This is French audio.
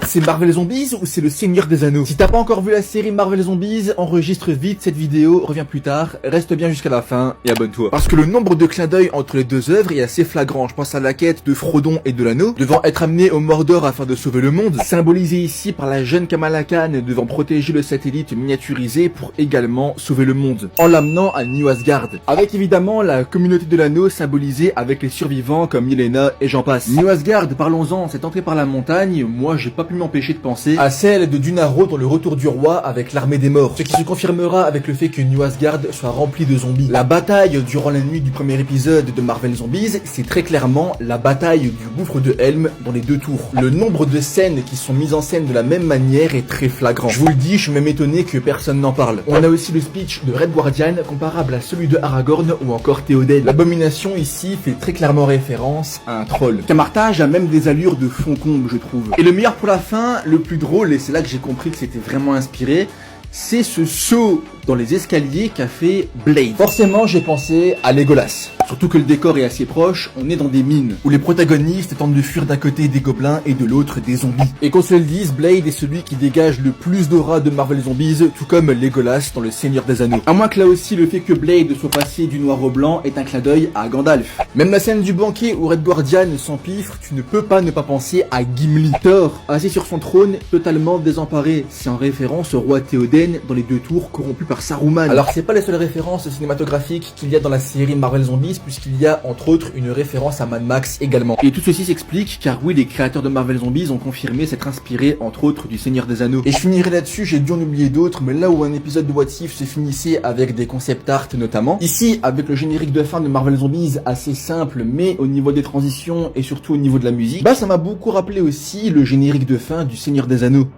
C'est Marvel Zombies ou c'est le Seigneur des Anneaux? Si t'as pas encore vu la série Marvel Zombies, enregistre vite cette vidéo, reviens plus tard, reste bien jusqu'à la fin et abonne-toi. Parce que le nombre de clins d'œil entre les deux œuvres est assez flagrant. Je pense à la quête de Frodon et de l'anneau, devant être amené au Mordor afin de sauver le monde, symbolisé ici par la jeune Kamala Khan devant protéger le satellite miniaturisé pour également sauver le monde, en l'amenant à New Asgard. Avec évidemment la communauté de l'anneau symbolisée avec les survivants comme Yelena et j'en passe. New Asgard, parlons-en, cette entrée par la montagne, moi j'ai pas pu m'empêcher de penser à celle de Dunaro dans le Retour du Roi avec l'armée des morts, ce qui se confirmera avec le fait que New Asgard soit rempli de zombies. La bataille durant la nuit du premier épisode de Marvel Zombies, c'est très clairement la bataille du gouffre de Helm dans les deux tours. Le nombre de scènes qui sont mises en scène de la même manière est très flagrant. Je vous le dis, je suis même étonné que personne n'en parle. On a aussi le speech de Red Guardian comparable à celui de Aragorn ou encore Théoden. L'abomination ici fait très clairement référence à un troll. Camartage a même des allures de fond-comble, je trouve. Et le meilleur pour la fin, le plus drôle, et c'est là que j'ai compris que c'était vraiment inspiré, c'est ce saut dans les escaliers qu'a fait Blade. Forcément, j'ai pensé à Legolas. Surtout que le décor est assez proche, on est dans des mines, où les protagonistes tentent de fuir d'un côté des gobelins et de l'autre des zombies. Et qu'on se le dise, Blade est celui qui dégage le plus d'aura de Marvel Zombies, tout comme Legolas dans le Seigneur des Anneaux. À moins que là aussi le fait que Blade soit passé du noir au blanc est un clin d'œil à Gandalf. Même la scène du banquet où Red Guardian s'empiffre, tu ne peux pas ne pas penser à Gimli. Thor, assis sur son trône, totalement désemparé, c'est en référence au roi Théoden dans les deux tours corrompu par Saruman. Alors c'est pas les seules références cinématographiques qu'il y a dans la série Marvel Zombies, puisqu'il y a entre autres une référence à Mad Max également. Et tout ceci s'explique car oui, les créateurs de Marvel Zombies ont confirmé s'être inspirés entre autres du Seigneur des Anneaux. Et je finirai là-dessus, j'ai dû en oublier d'autres, mais là où un épisode de What If se finissait avec des concept art notamment, ici avec le générique de fin de Marvel Zombies assez simple, mais au niveau des transitions et surtout au niveau de la musique, bah ça m'a beaucoup rappelé aussi le générique de fin du Seigneur des Anneaux.